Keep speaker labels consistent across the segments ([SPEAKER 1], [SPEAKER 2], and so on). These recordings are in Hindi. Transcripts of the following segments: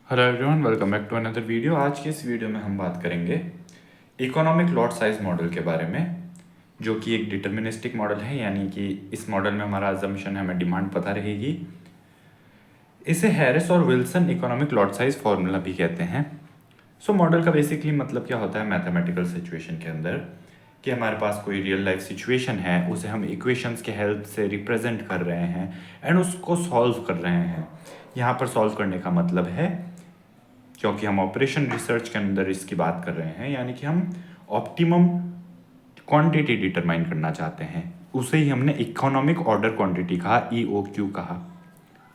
[SPEAKER 1] Hello everyone, welcome back to another video. आज की इस वीडियो में हम बात करेंगे इकोनॉमिक लॉट साइज मॉडल के बारे में, जो कि एक डिटर्मिनिस्टिक मॉडल है। यानी कि इस मॉडल में हमारा अजम्पशन है, हमें डिमांड पता रहेगी। इसे हैरिस और Wilson economic lot size formula भी कहते हैं। मॉडल का बेसिकली मतलब क्या होता है मैथमेटिकल सिचुएशन के अंदर, कि हमारे पास कोई रियल लाइफ सिचुएशन है, उसे हम इक्वेशंस के हेल्प से रिप्रेजेंट कर रहे हैं एंड उसको सॉल्व कर रहे हैं। यहाँ पर सॉल्व करने का मतलब है, क्योंकि हम ऑपरेशन रिसर्च के अंदर इसकी बात कर रहे हैं, यानी कि हम ऑप्टिमम क्वांटिटी डिटरमाइन करना चाहते हैं। उसे ही हमने इकोनॉमिक ऑर्डर क्वांटिटी कहा, EOQ कहा।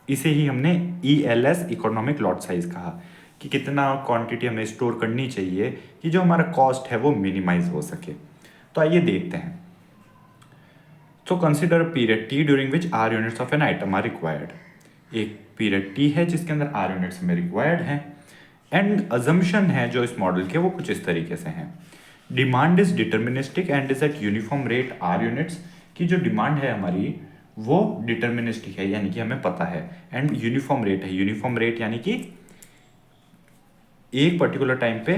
[SPEAKER 1] इसे ही हमने ELS इकोनॉमिक लॉट साइज कहा, कि कितना क्वांटिटी हमें स्टोर करनी चाहिए कि जो हमारा कॉस्ट है वो मिनिमाइज हो सके। तो आइए देखते हैं। तो consider period T during which R units of an item are required. एक पीरियड T है जिसके अंदर R यूनिट्स हमें रिक्वायर्ड हैं। एंड अजम्पशन है जो इस मॉडल के, वो कुछ इस तरीके से हैं। Demand is deterministic and is eight uniform rate R units, की जो डिमांड है हमारी वो डिटर्मिनिस्टिक है, यानी कि हमें पता है। एंड यूनिफॉर्म रेट है। यूनिफॉर्म रेट यानी कि एक पर्टिकुलर टाइम पे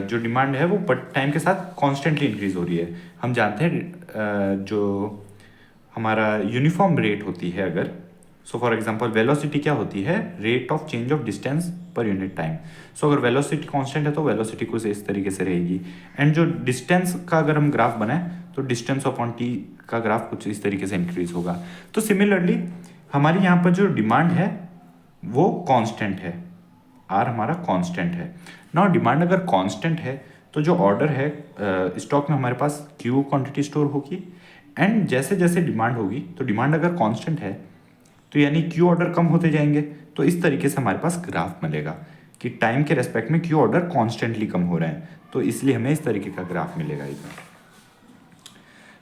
[SPEAKER 1] जो डिमांड है वो टाइम के साथ कॉन्स्टेंटली इंक्रीज हो रही है। हम जानते हैं जो हमारा यूनिफॉर्म रेट होती है, अगर फॉर एग्जांपल वेलोसिटी क्या होती है, rate of change of distance per unit time. अगर वेलोसिटी कांस्टेंट है तो वेलोसिटी कुछ इस तरीके से रहेगी। एंड जो डिस्टेंस का अगर हम ग्राफ बनाए तो डिस्टेंस अपॉन टी का ग्राफ कुछ इस तरीके से इंक्रीज होगा। तो सिमिलरली हमारी यहाँ पर जो डिमांड है वो कांस्टेंट है, आर हमारा कांस्टेंट है ना। डिमांड अगर कांस्टेंट है तो जो ऑर्डर है स्टॉक में हमारे पास क्यू क्वांटिटी स्टोर होगी। एंड जैसे जैसे डिमांड होगी, तो डिमांड अगर कांस्टेंट है तो यानी क्यू ऑर्डर कम होते जाएंगे। तो इस तरीके से हमारे पास ग्राफ मिलेगा कि टाइम के रेस्पेक्ट में क्यू ऑर्डर कॉन्स्टेंटली कम हो रहे हैं, तो इसलिए हमें इस तरीके का ग्राफ मिलेगा इधर।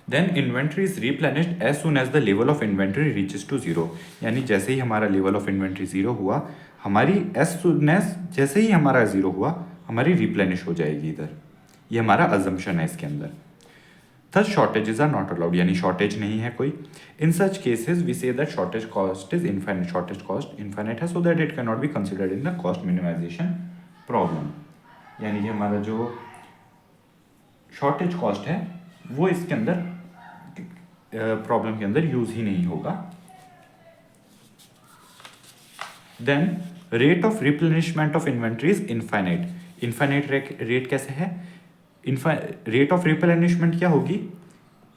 [SPEAKER 1] Then inventory is replenished as soon as the level of inventory reaches to zero. यानी जैसे ही हमारा लेवल ऑफ इन्वेंट्री जीरो हुआ, हमारी एज सुननेस जैसे ही हमारा जीरो हुआ, हमारी रिप्लेनिश हो जाएगी इधर। ये हमारा अजम्पशन है इसके अंदर। Thus shortages are not allowed, यानी शॉर्टेज नहीं है कोई। In such cases we say that shortage cost is infinite. Shortage cost infinite है, so that it can not be considered in the cost minimization problem. यानी कि हमारा जो शॉर्टेज कॉस्ट है वो इसके अंदर प्रॉब्लम के अंदर यूज ही नहीं होगा। Then rate of replenishment of inventory is infinite. Infinite rate कैसे है? रेट ऑफ रिप्लेनिशमेंट क्या होगी,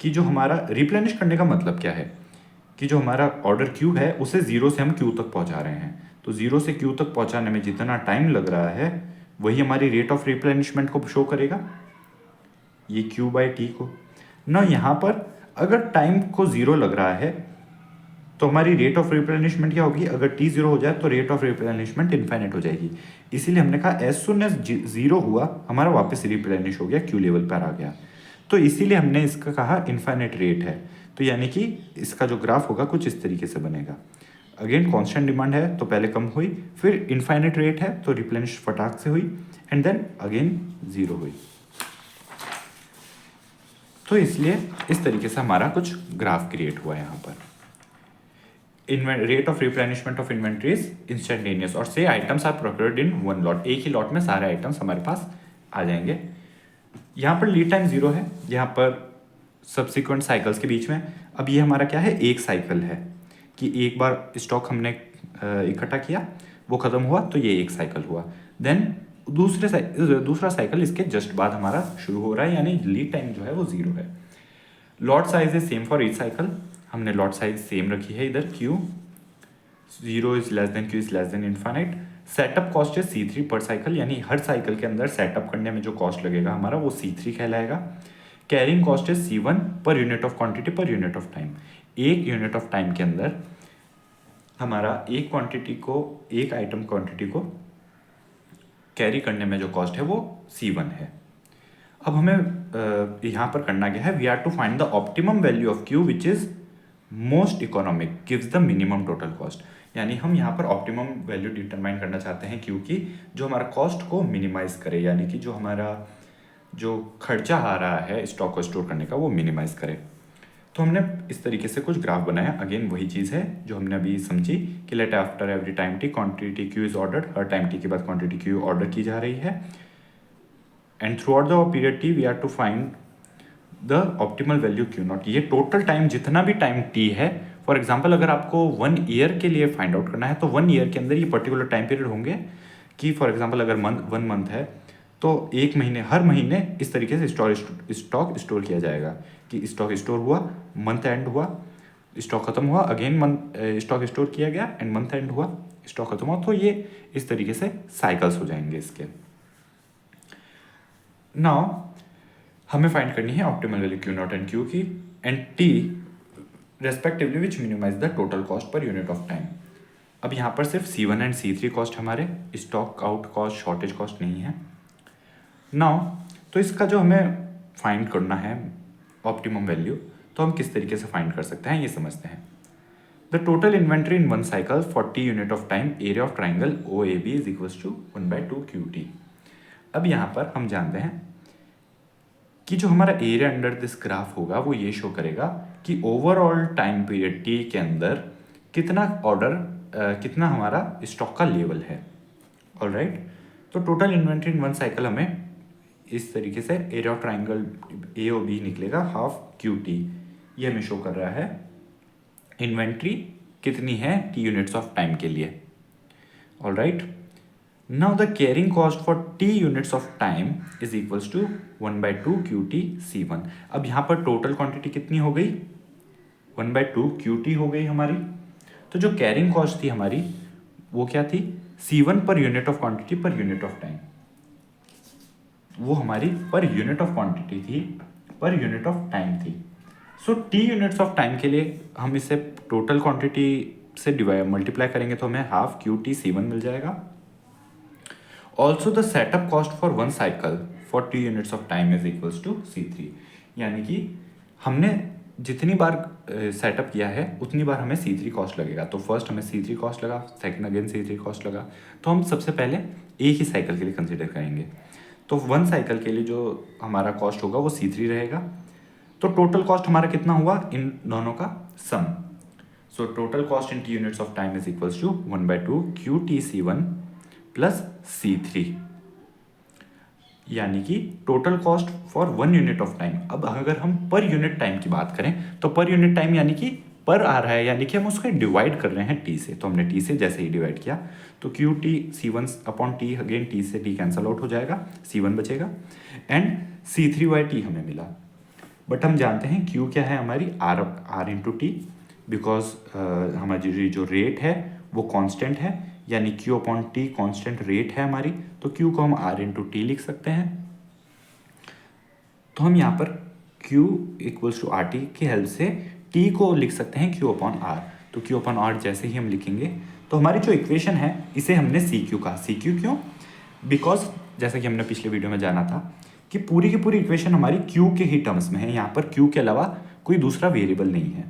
[SPEAKER 1] कि जो हमारा रिप्लेनिश करने का मतलब क्या है, कि जो हमारा ऑर्डर क्यू है उसे जीरो से हम क्यू तक पहुंचा रहे हैं। तो जीरो से क्यू तक पहुंचाने में जितना टाइम लग रहा है वही हमारी रेट ऑफ रिप्लेनिशमेंट को शो करेगा, ये क्यू बाय टी को ना। यहाँ पर अगर टाइम को जीरो लग रहा है तो हमारी रेट ऑफ रिप्लेनिशमेंट क्या होगी, अगर टी जीरो हो जाए तो रेट ऑफ रिप्लेनिशमेंट इनफाइनाइट हो जाएगी। इसीलिए हमने कहा एज सुन एज जीरो हुआ हमारा वापस रिप्लेनिश हो गया, क्यू लेवल पर आ गया। तो इसीलिए हमने इसका कहा इनफाइनाइट रेट है। तो यानी कि इसका जो ग्राफ होगा कुछ इस तरीके से बनेगा। अगेन कांस्टेंट डिमांड है तो पहले कम हुई, फिर इनफाइनाइट रेट है तो रिप्लेनिश फटाक से हुई, एंड देन अगेन जीरो हुई। तो इसलिए इस तरीके से हमारा कुछ ग्राफ क्रिएट हुआ यहाँ पर। Rate of replenishment of inventories instantaneous, और से items are procured in one lot. एक ही लॉट में सारे आइटम्स हमारे पास आ जाएंगे। यहाँ पर लीड टाइम जीरो है, यहाँ पर सब्सिक्वेंट साइकिल्स के बीच में। अब ये हमारा क्या है, एक साइकिल है, कि एक बार स्टॉक हमने इकट्ठा किया, वो खत्म हुआ तो ये एक साइकिल हुआ। देन दूसरा साइकिल इसके जस्ट बाद हमारा शुरू हो रहा है, यानी लीड टाइम जो है वो जीरो है। Lot size is same for each cycle. हमने लॉट साइज सेम रखी है इधर, Q zero is less than Q is less than infinite. Setup cost है C3 पर साइकिल, यानी हर साइकिल के अंदर सेटअप करने में जो कॉस्ट लगेगा हमारा वो C3 कहलाएगा। कैरिंग कॉस्ट है C1 पर यूनिट ऑफ क्वांटिटी पर यूनिट ऑफ टाइम। एक यूनिट ऑफ टाइम के अंदर हमारा एक क्वांटिटी को, एक आइटम क्वांटिटी को कैरी करने में जो कॉस्ट है वो C1 है। अब हमें यहाँ पर करना क्या है, we are to find the optimum value of Q which is most economic gives the minimum total cost. यानी हम यहाँ पर ऑप्टिमम वैल्यू डिटरमाइन करना चाहते हैं क्यू की, जो हमारा कॉस्ट को मिनिमाइज करे, यानी कि जो हमारा जो खर्चा आ रहा है स्टॉक को स्टोर करने का वो मिनिमाइज करे। तो हमने इस तरीके से कुछ ग्राफ बनाया। अगेन वही चीज़ है जो हमने अभी समझी कि let after every time T quantity Q is ordered, हर टाइम टी के बाद क्वांटिटी क्यू ऑर्डर की जा रही है, and throughout the period T we are to find the optimal value Q not. ये टोटल टाइम जितना भी टाइम टी है, फॉर एग्जाम्पल अगर आपको 1 ईयर के लिए फाइंड आउट करना है तो 1 ईयर के अंदर ये पर्टिकुलर टाइम पीरियड होंगे कि फॉर एग्जाम्पल अगर 1 मंथ है तो 1 महीने, हर महीने इस तरीके से स्टॉक स्टोर किया जाएगा कि स्टॉक स्टोर हुआ, मंथ एंड हुआ, स्टॉक खत्म हुआ, अगेन मंथ स्टॉक स्टोर किया गया एंड मंथ एंड हुआ, स्टॉक खत्म हुआ। तो ये इस तरीके से साइकिल्स हो जाएंगे इसके। नाउ हमें फाइंड करनी है optimal value Q naught and Q की and T respectively which minimize the total cost per unit of time. अब यहाँ पर सिर्फ C1 एंड C3 कॉस्ट हमारे, stock out cost, shortage cost नहीं है। नाउ तो इसका जो हमें फाइंड करना है ऑप्टिमम वैल्यू, तो हम किस तरीके से फाइंड कर सकते हैं ये समझते हैं। The total inventory in one cycle 40 unit of time, area of triangle OAB is equals to 1/2 QT। अब यहाँ पर हम जानते हैं कि जो हमारा एरिया अंडर दिस ग्राफ होगा वो ये शो करेगा कि ओवरऑल टाइम पीरियड टी के अंदर कितना कितना हमारा स्टॉक का लेवल है। ऑलराइट, तो total inventory in one cycle हमें इस तरीके से एरिया ऑफ ट्राइंगल AOB निकलेगा हाफ QT। ये हमें शो कर रहा है इन्वेंट्री कितनी है T यूनिट्स ऑफ टाइम के लिए। Alright, now the carrying cost for T units of time is equals to 1/2 QT C1। अब यहाँ पर टोटल क्वांटिटी कितनी हो गई, 1/2 QT हो गई हमारी। तो जो कैरिंग कॉस्ट थी हमारी वो क्या थी, C1 पर यूनिट ऑफ क्वांटिटी पर यूनिट ऑफ टाइम, वो हमारी पर यूनिट ऑफ क्वांटिटी थी, पर यूनिट ऑफ टाइम थी। सो T यूनिट्स ऑफ टाइम के लिए हम इसे टोटल क्वांटिटी से मल्टीप्लाई करेंगे तो हमें हाफ QT C1 मिल जाएगा। Also the setup cost for one cycle for T units of time is equals to C3। यानी कि हमने जितनी बार सेटअप किया है उतनी बार हमें C3 कॉस्ट लगेगा। तो फर्स्ट हमें C3 कॉस्ट लगा, सेकंड अगेन C3 कॉस्ट लगा। तो हम सबसे पहले एक ही साइकिल के लिए कंसिडर करेंगे। तो वन साइकिल के लिए जो हमारा कॉस्ट होगा वो C3 रहेगा। तो टोटल कॉस्ट हमारा कितना हुआ इन दोनों का sum. So total cost in T units of time is equals to 1/2 QT C1 plus C3, यानी कि total cost for 1 unit of time. अब अगर हम पर यूनिट टाइम की बात करें तो पर यूनिट टाइम यानी कि पर आ रहा है, यानी कि हम उसको डिवाइड कर रहे हैं T से। तो हमने T से जैसे ही डिवाइड किया तो QT C1 upon T, again T से T कैंसल आउट हो जाएगा, C1 बचेगा एंड C3/T हमें मिला। बट हम जानते हैं Q क्या है हमारी, R इंटू T, बिकॉज हमारी जो रेट है वो कांस्टेंट है, यानी Q upon T constant rate है हमारी। तो Q को हम R इंटू T लिख सकते हैं। तो हम यहाँ पर Q इक्वल्स टू RT की हेल्प से T को लिख सकते हैं Q अपॉन R। तो Q अपॉन R जैसे ही हम लिखेंगे तो हमारी जो इक्वेशन है इसे हमने CQ कहा। CQ क्यों, बिकॉज जैसा कि हमने पिछले वीडियो में जाना था कि पूरी की पूरी इक्वेशन हमारी Q के ही टर्म्स में है। यहाँ पर Q के अलावा कोई दूसरा वेरिएबल नहीं है।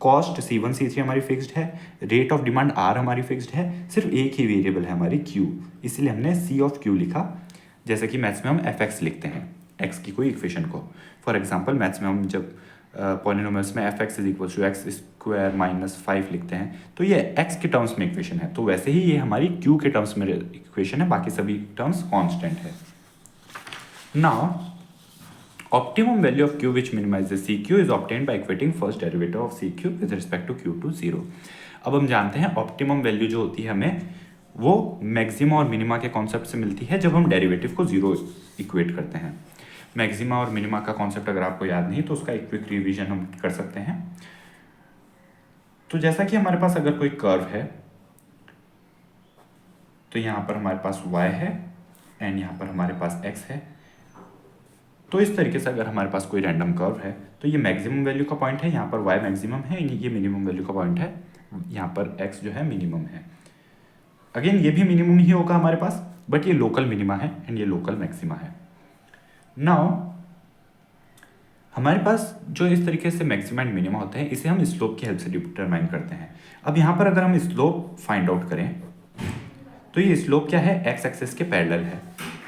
[SPEAKER 1] कॉस्ट C1 C3 हमारी फिक्स्ड है, रेट ऑफ डिमांड R हमारी फिक्स्ड है, सिर्फ एक ही वेरिएबल है हमारी Q, इसलिए हमने C ऑफ Q लिखा। जैसे कि मैथ्स में हम fx लिखते हैं, x की कोई इक्वेशन को। फॉर एग्जांपल मैथ्स में हम जब पॉलिनोमियल्स में fx is equal to x square minus 5 लिखते हैं तो ये x के टर्म्स में इक्वेशन है। तो वैसे ही ये हमारी Q के टर्म्स में इक्वेशन है, बाकी सभी टर्म्स कॉन्स्टेंट है। Now optimum value of Q which minimizes CQ is obtained by equating first derivative of CQ with respect to Q to 0। अब हम जानते हैं ऑप्टिमम वैल्यू जो होती है हमें वो मैक्सिमा और मिनिमा के कॉन्सेप्ट से मिलती है जब हम डेरिवेटिव को 0 इक्वेट करते हैं। मैक्सिमा और मिनिमा का कॉन्सेप्ट अगर आपको याद नहीं तो उसका एक क्विक रिवीजन हम कर सकते हैं। तो जैसा कि हमारे पास अगर कोई कर्व है तो यहाँ पर हमारे पास y है एंड यहाँ पर हमारे पास x है। तो इस तरीके से अगर हमारे पास कोई रैंडम कर्व है तो ये मैक्सिमम वैल्यू का पॉइंट है, यहाँ पर y मैक्सिमम है, ये मिनिमम वैल्यू का पॉइंट है, यहाँ पर x जो है मिनिमम है। अगेन ये भी मिनिमम ही होगा हमारे पास, बट ये लोकल मिनिमा है एंड ये लोकल मैक्सिमा है। नाउ हमारे पास जो इस तरीके से मैक्सिमा एंड मिनिमा होते हैं इसे हम स्लोप की हेल्प से डिटरमाइन करते हैं। अब यहाँ पर अगर हम स्लोप फाइंड आउट करें तो ये स्लोप क्या है, एक्स एक्सिस के पैरेलल है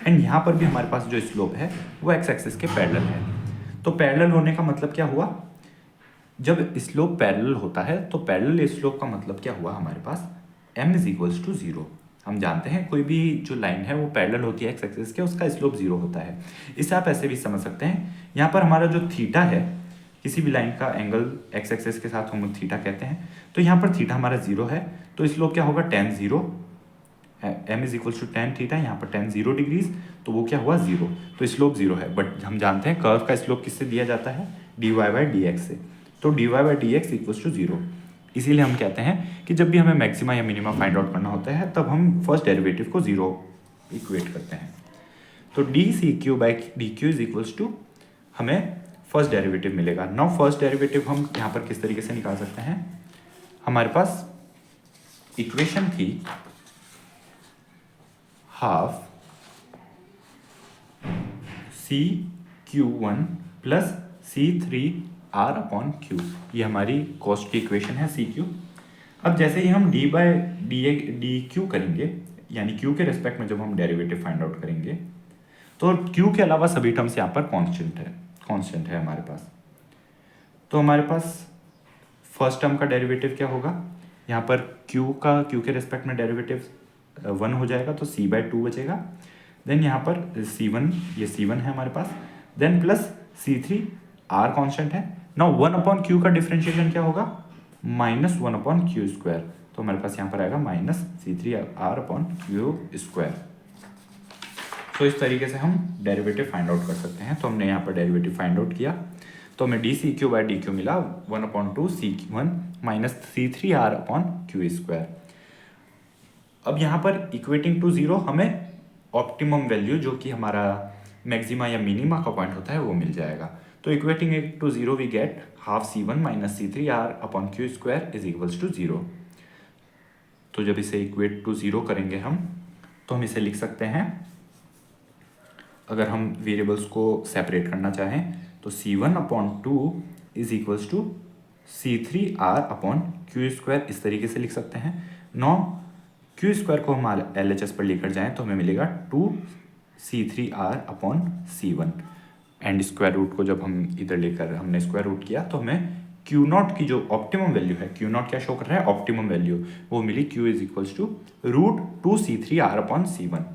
[SPEAKER 1] एंड यहाँ पर भी हमारे पास जो स्लोप है वो एक्स एक्सिस के पैरेलल है। तो पैरेलल होने का मतलब क्या हुआ, जब स्लोप पैरेलल होता है तो पैरेलल स्लोप का मतलब क्या हुआ हमारे पास, m is equals to zero. हम जानते हैं कोई भी जो लाइन है वो पैरेलल होती है एक्स एक्सिस के, उसका स्लोप जीरो होता है। इसे आप ऐसे भी समझ सकते हैं, यहाँ पर हमारा जो थीटा है, किसी भी लाइन का एंगल एक्स एक्सिस के साथ हम थीटा कहते हैं, तो यहाँ पर थीटा हमारा जीरो है, तो स्लोप क्या होगा, tan zero, m is equals to tan theta, यहाँ पर टेन जीरो डिग्रीज, तो वो क्या हुआ जीरो, तो स्लोप जीरो है। बट हम जानते हैं कर्व का स्लोप किससे दिया जाता है, dy बाई डी एक्स से, तो dy by D X equals to zero. इसीलिए हम कहते हैं कि जब भी हमें मैक्सिमा या मिनिमा फाइंड आउट करना होता है तब हम फर्स्ट डेरिवेटिव को जीरो इक्वेट करते हैं। तो D C Q by D Q is equals to हमें फर्स्ट डेरिवेटिव मिलेगा। नाउ फर्स्ट डेरिवेटिव हम यहाँ पर किस तरीके से निकाल सकते हैं, हमारे पास इक्वेशन थी half C Q one plus C three R upon Q, ये हमारी कॉस्ट की इक्वेशन है सी क्यू। अब जैसे ही हम डी बाई डी क्यू करेंगे, यानी क्यू के रेस्पेक्ट में जब हम डेरिवेटिव फाइंड आउट करेंगे, तो क्यू के अलावा सभी टर्म्स यहाँ पर कांस्टेंट है हमारे पास। तो हमारे पास फर्स्ट टर्म का डेरिवेटिव क्या होगा, यहाँ पर क्यू के रेस्पेक्ट में डेरिवेटिव वन हो जाएगा, तो सी बाई टू बचेगा। देन यहाँ पर सी वन, ये सी वन है हमारे पास, then plus C three, R constant है। नाउ वन अपॉन क्यू का डिफ्रेंशिएशन क्या होगा, minus one upon Q square, तो हमारे पास यहाँ पर आएगा minus C three R upon Q square. तो इस तरीके से हम डेरिवेटिव फाइंड आउट कर सकते हैं। तो हमने यहाँ पर डेरिवेटिव फाइंड आउट किया, तो हमें D C Q by D Q मिला one upon two C one minus C three R upon Q square. अब यहाँ पर इक्वेटिंग टू जीरो हमें ऑप्टिमम वैल्यू जो कि हमारा मैक्सिमा या मिनिमा का पॉइंट होता है वो मिल जाएगा। तो equating it to zero we get half C one minus C three R upon Q square is equals to zero. तो जब इसे इक्वेट टू जीरो करेंगे हम, तो हम इसे लिख सकते हैं, अगर हम वेरिएबल्स को सेपरेट करना चाहें तो C one upon two is equals to C three R upon Q square, इस तरीके से लिख सकते हैं। नौ क्यू स्क्वायर को हम LHS पर लेकर जाएं तो हमें मिलेगा two C three R upon C one, and square root को जब हम इधर लेकर हमने स्क्वायर रूट किया तो हमें क्यू नॉट की जो ऑप्टिमम वैल्यू है, क्यू नॉट क्या शो कर रहा है, ऑप्टिमम वैल्यू, वो मिली Q is equals to root two C three R upon C one.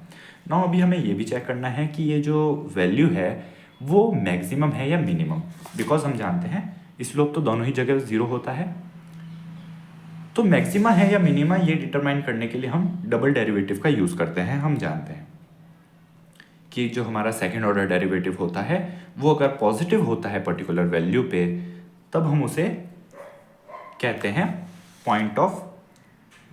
[SPEAKER 1] Now अभी हमें ये भी चेक करना है कि ये जो वैल्यू है वो मैक्सिमम है या मिनिमम, बिकॉज हम जानते हैं स्लोप तो दोनों ही जगह जीरो होता है। तो मैक्सिमा है या मिनिमा ये डिटरमाइन करने के लिए हम डबल डेरिवेटिव का यूज करते हैं। हम जानते हैं कि जो हमारा सेकेंड ऑर्डर डेरिवेटिव होता है वो अगर पॉजिटिव होता है पर्टिकुलर वैल्यू पे, तब हम उसे कहते हैं पॉइंट ऑफ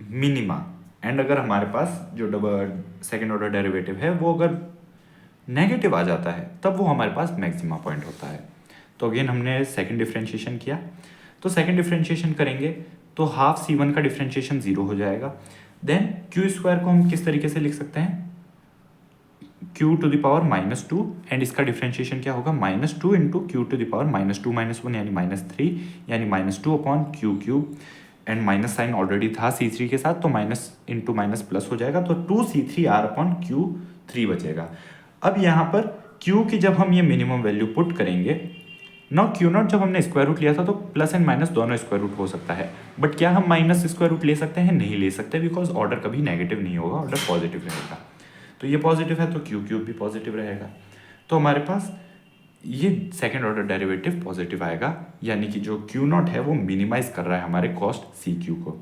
[SPEAKER 1] मिनिमा। एंड अगर हमारे पास जो डबल सेकेंड ऑर्डर डेरिवेटिव है वो अगर नेगेटिव आ जाता है तब वो हमारे पास मैक्सिमा पॉइंट होता है। तो अगेन हमने सेकेंड डिफ्रेंशिएशन किया, तो सेकेंड डिफ्रेंशिएशन करेंगे तो हाफ सी वन का डिफ्रेंशिएशन जीरो हो जाएगा। देन क्यू स्क्वायर को हम किस तरीके से लिख सकते हैं, Q to the power minus two, and इसका डिफ्रेंशिएशन क्या होगा, minus two into Q to the power minus two minus one यानी माइनस थ्री, यानी minus two upon Q cube, and minus sign already था सी थ्री के साथ तो माइनस इंटू माइनस प्लस हो जाएगा, तो two C three R upon Q three बचेगा। अब यहाँ पर क्यू की जब हम ये मिनिमम वैल्यू पुट करेंगे, नाउ क्यू नॉट जब हमने स्क्वायर रूट लिया था तो प्लस एंड माइनस दोनों स्क्वायर रूट हो सकता है, बट क्या हम माइनस स्क्वायर रूट ले सकते हैं, नहीं ले सकते, बिकॉज ऑर्डर कभी नेगेटिव नहीं होगा, ऑर्डर पॉजिटिव रहेगा। तो ये पॉजिटिव है तो क्यू क्यूब भी पॉजिटिव रहेगा, तो हमारे पास ये सेकेंड ऑर्डर डेरिवेटिव पॉजिटिव आएगा, यानी कि जो क्यू नॉट है वो मिनिमाइज कर रहा है हमारे कॉस्ट सी क्यू को।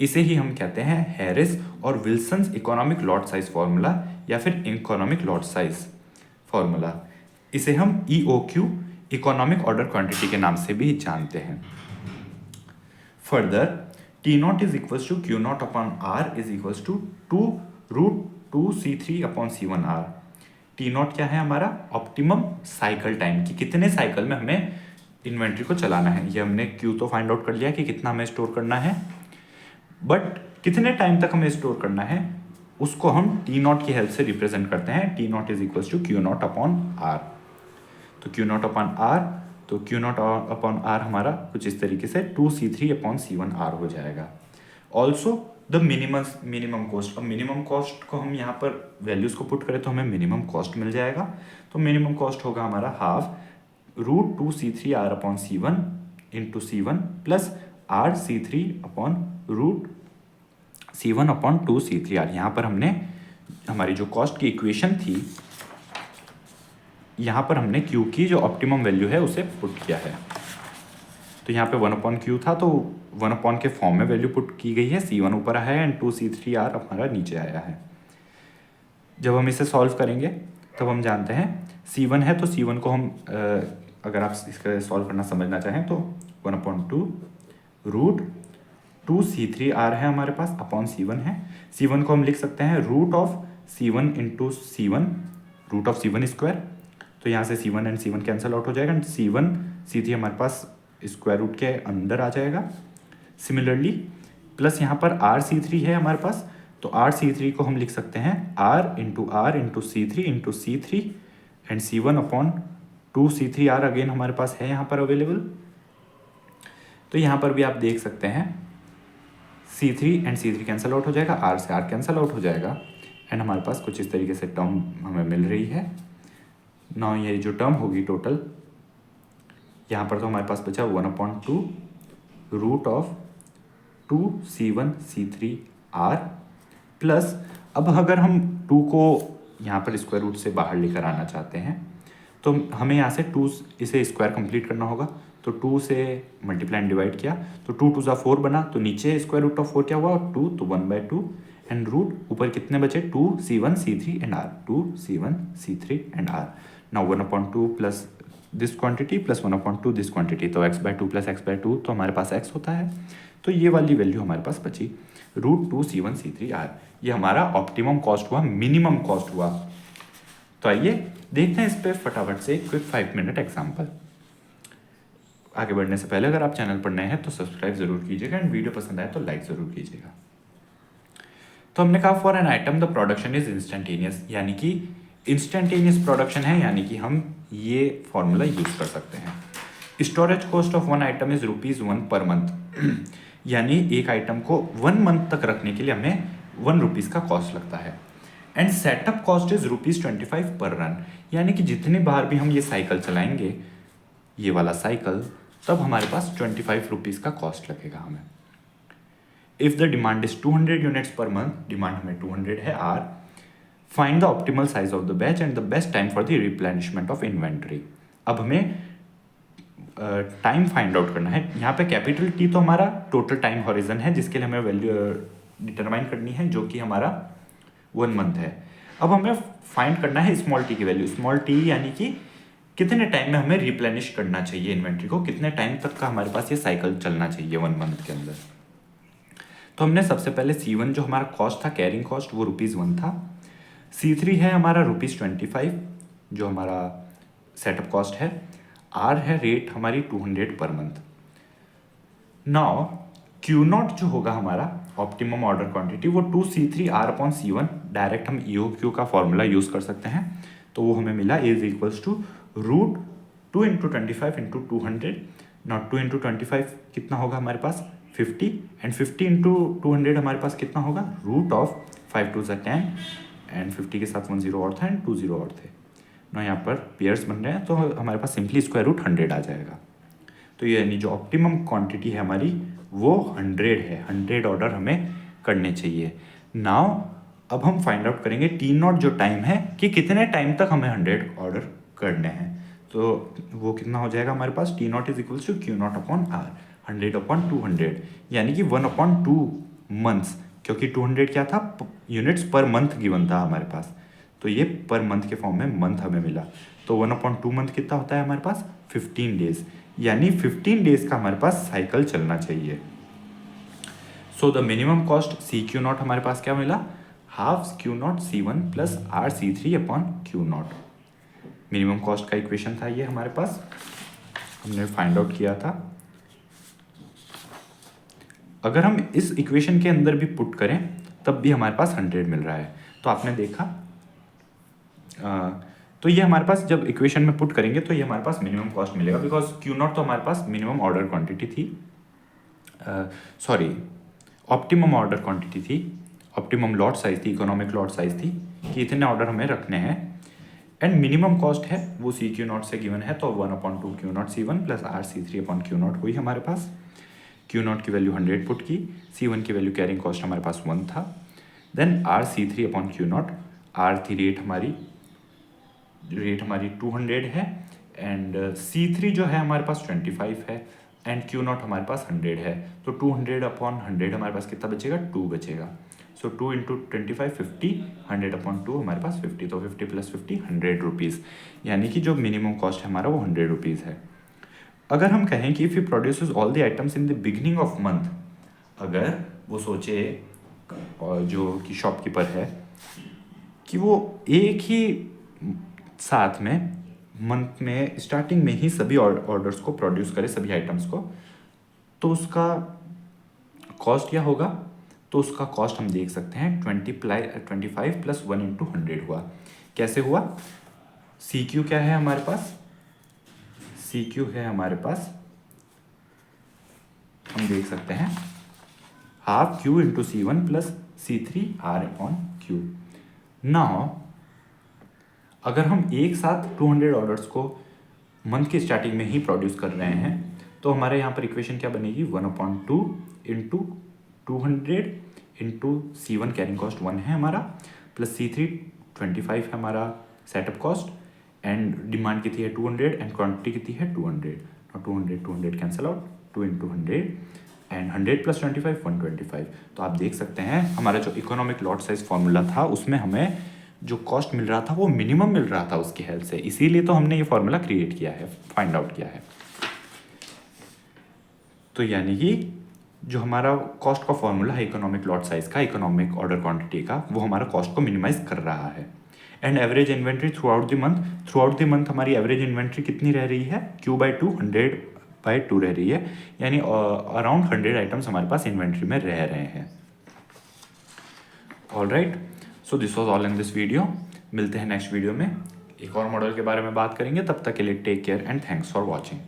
[SPEAKER 1] इसे ही हम कहते हैं हैरिस और Wilson's economic lot size formula या फिर इकोनॉमिक लॉट साइज फॉर्मूला। इसे हम EOQ इकोनॉमिक ऑर्डर क्वांटिटी के नाम से भी जानते हैं। Further T not is equals to Q not upon R is equals to two root two C three upon C one R. T not क्या है हमारा, ऑप्टिमम साइकिल टाइम की कितने साइकिल में हमें इन्वेंट्री को चलाना है। ये हमने Q तो फाइंड आउट कर लिया कि कितना हमें स्टोर करना है, बट कितने टाइम तक हमें स्टोर करना है उसको हम टी नॉट की हेल्प से रिप्रेजेंट करते हैं। T not is equals to Q not upon R। तो Q नॉट अपॉन R, तो Q नॉट अपॉन R हमारा कुछ इस तरीके से two C three upon C one R हो जाएगा। ऑल्सो द मिनिमम कॉस्ट, अब मिनिमम कॉस्ट को हम यहाँ पर वैल्यूज को पुट करें तो हमें मिनिमम कॉस्ट मिल जाएगा। तो मिनिमम कॉस्ट होगा हमारा half root two C three R upon C one into C1 plus R C3 upon root C1 upon 2C3R। यहाँ पर हमने हमारी जो कॉस्ट की इक्वेशन थी, यहाँ पर हमने Q की जो ऑप्टिमम वैल्यू है उसे पुट किया है। तो यहाँ पे 1/Q था तो 1 के फॉर्म में वैल्यू पुट की गई है, C1 ऊपर आया है एंड 2C3R हमारा नीचे आया है। जब हम इसे सॉल्व करेंगे तब हम जानते हैं C1 है तो C1 को हम अगर आप इसका सॉल्व करना समझना चाहें तो 1/2 रूट 2C3R है हमारे पास अपॉन C1 है। C1 को हम लिख सकते हैं root of C1 into C1, root of C1 square. तो यहाँ से C1 and C1 cancel out हो जाएगा एंड C1 C3 हमारे पास स्क्वायर रूट के अंदर आ जाएगा। सिमिलरली प्लस यहाँ पर R C3 है हमारे पास, तो R C3 को हम लिख सकते हैं R into C3 into C3 and C1 upon 2C3R again हमारे पास है यहाँ पर अवेलेबल। तो यहाँ पर भी आप देख सकते हैं C3 and C3 cancel out हो जाएगा, R से R कैंसिल आउट हो जाएगा एंड हमारे पास कुछ इस तरीके से टर्म हमें मिल रही है। नाउ ये जो टर्म होगी टोटल, यहाँ पर तो हमारे पास बचा 1/2 रूट ऑफ 2C1C3R प्लस, अब अगर हम 2 को यहाँ पर स्क्वायर रूट से बाहर लेकर आना चाहते हैं तो हमें यहाँ से 2 इसे स्क्वायर कंप्लीट करना होगा। तो 2 से मल्टीप्लाई एंड डिवाइड किया तो 2 2 ज़ा 4 बना, तो नीचे स्क्वायर रूट ऑफ 4 क्या हुआ 2, तो 1/2 एंड रूट ऊपर कितने बचे 2C1C3 and R, 2C1C3 and R। Now 1/2 plus this quantity plus 1/2 this quantity, तो x/2 प्लस x/2 तो हमारे पास x होता है। तो ये वाली वैल्यू हमारे पास बची रूट 2C1C3R। ये हमारा ऑप्टिमम कॉस्ट हुआ, मिनिमम कॉस्ट हुआ। तो आइए देखते हैं इस पे फटाफट से क्विक 5 मिनट एग्जाम्पल। आगे बढ़ने से पहले अगर आप चैनल पर नए हैं तो सब्सक्राइब जरूर कीजिएगा एंड वीडियो पसंद आए तो लाइक जरूर कीजिएगा। तो हमने कहा for an item the production is instantaneous, यानी कि इंस्टेंटेनियस प्रोडक्शन है, यानी कि हम ये फॉर्मूला यूज कर सकते हैं। Storage cost of one item is ₹1 per month, यानी एक आइटम को 1 मंथ तक रखने के लिए हमें ₹1 का कॉस्ट लगता है। एंड सेटअप कॉस्ट इज ₹25 पर रन, यानी कि जितनी बार भी हम ये साइकिल चलाएंगे, ये वाला साइकिल, तब हमारे पास ₹25 का कॉस्ट लगेगा हमें। If the demand is 200 units per month, demand हमें 200 है R, find the optimal size of the batch and the best time for the replenishment of inventory. अब हमें टाइम फाइंड आउट करना है। यहाँ पे कैपिटल T तो हमारा टोटल टाइम हॉरिजन है जिसके लिए हमें वैल्यू डिटरमाइन करनी है, जो कि हमारा 1 मंथ है। अब हमें फाइंड करना है स्मॉल t की वैल्यू। स्मॉल t यानी कि कितने टाइम में हमें रिप्लेनिश करना चाहिए इन्वेंट्री को, कितने टाइम तक का हमारे पास ये साइकिल चलना चाहिए 1 मंथ के अंदर। तो हमने सबसे पहले C1 जो हमारा कॉस्ट था, कैरिंग कॉस्ट, वो ₹1 था। C3 है हमारा ₹25 जो हमारा सेटअप कॉस्ट है। R है रेट हमारी 200 पर मंथ। नाउ Q0 जो होगा हमारा ऑप्टिमम ऑर्डर क्वांटिटी, वो 2C3R अपॉन C1, डायरेक्ट हम EOQ का फॉर्मूला यूज कर सकते हैं। तो वो हमें मिला is equals to root 2 into 25 into 200। Not 2 into 25 कितना होगा हमारे पास 50 एंड 50 इंटू 200 हमारे पास कितना होगा रूट ऑफ 5 2 ज़ा 10 एंड 50 के साथ 1 0 और था एंड 2 0 और थे ना, यहाँ पर पेयर्स बन रहे हैं तो हमारे पास सिंपली स्क्वायर रूट 100 आ जाएगा। तो ये यानी जो ऑप्टिमम क्वांटिटी है हमारी वो 100 है, 100 ऑर्डर हमें करने चाहिए। नाउ अब हम फाइंड आउट करेंगे T0 जो टाइम है कि कितने टाइम तक हमें 100 ऑर्डर करने हैं। तो वो कितना हो जाएगा हमारे पास T0 is equals to Q0 upon R, 100/200, यानी कि 1/2 मंथ्स, क्योंकि 200 क्या था यूनिट्स पर मंथ गिवन था हमारे पास, तो ये पर मंथ के फॉर्म में मंथ हमें मिला। तो 1/2 मंथ कितना होता है हमारे पास 15 डेज, यानी 15 डेज का हमारे पास साइकिल चलना चाहिए। So the minimum cost CQ0 हमारे पास क्या मिला, half Q0 C1 plus RC3 upon Q0। Minimum cost का इक्वेशन था ये हमारे पास, हमने फाइंड आउट किया था। अगर हम इस इक्वेशन के अंदर भी पुट करें तब भी हमारे पास 100 मिल रहा है। तो आपने देखा तो ये हमारे पास जब इक्वेशन में पुट करेंगे तो ये हमारे पास मिनिमम कॉस्ट मिलेगा, बिकॉज Q0 तो हमारे पास मिनिमम ऑर्डर क्वांटिटी थी, सॉरी ऑप्टिमम ऑर्डर क्वांटिटी थी, ऑप्टिमम लॉट साइज थी, इकोनॉमिक लॉट साइज थी कि इतने ऑर्डर हमें रखने हैं। एंड मिनिमम कॉस्ट है वो सी क्यू नॉट से गिवन है, तो 1/2 Q not C1 plus RC3/Q0 हुई हमारे पास। Q0 की वैल्यू 100 पुट की, C1 की वैल्यू कैरिंग कॉस्ट हमारे पास 1 था। देन RC3/Q0, R थी रेट हमारी 200 है, एंड C3 जो है हमारे पास 25 है, एंड Q0 हमारे पास 100 है। तो 200/100 हमारे पास कितना बचेगा, 2 बचेगा। सो 2 इंटू 25 50, 100/2 हमारे पास 50, तो 50 प्लस 50 100 रुपीज़, यानी कि जो मिनिमम कॉस्ट है हमारा वो 100 रुपीज़ है। अगर हम कहें कि if you produces all the items in the beginning of month, अगर वो सोचे और जो कि शॉपकीपर है कि वो एक ही साथ में मंथ में स्टार्टिंग में ही सभी ऑर्डर्स को प्रोड्यूस करे, सभी आइटम्स को, तो उसका कॉस्ट क्या होगा, तो उसका कॉस्ट हम देख सकते हैं 25 प्लस 1 इंटू 100 हुआ। कैसे हुआ, सी क्यू क्या है हमारे पास, सी क्यू है हमारे पास, हम देख सकते हैं half Q into C1 plus C3 R/Q। Now अगर हम एक साथ 200 ऑर्डर्स को मंथ की स्टार्टिंग में ही प्रोड्यूस कर रहे हैं, तो हमारे यहाँ पर इक्वेशन क्या बनेगी, 1/2 into 200 into C1 carrying cost 1 है हमारा, प्लस C3 25 है हमारा सेटअप कॉस्ट, एंड डिमांड कितनी है 200, एंड क्वांटिटी कितनी है 200। 200 cancel out, 2 into 100, and 100 plus 25 125। तो आप देख सकते हैं हमारा जो इकोनॉमिक लॉट साइज फॉर्मूला था उसमें हमें जो कॉस्ट मिल रहा था वो मिनिमम मिल रहा था उसकी हेल्प से, इसीलिए तो हमने ये फॉर्मूला क्रिएट किया है, फाइंड आउट किया है। तो यानी कि जो हमारा कॉस्ट का फॉर्मूला है इकोनॉमिक लॉट साइज का, इकोनॉमिक ऑर्डर क्वांटिटी का, वो हमारा कॉस्ट को मिनिमाइज कर रहा है। And average inventory through out the month हमारी एवरेज इन्वेंट्री कितनी रह रही है, Q/2 100/2 रह रही है, यानी अराउंड 100 आइटम्स हमारे पास इन्वेंट्री में रह रहे हैं। Alright, so this was all in this video. मिलते हैं नेक्स्ट वीडियो में, एक और मॉडल के बारे में बात करेंगे। तब तक के लिए take care and thanks for watching.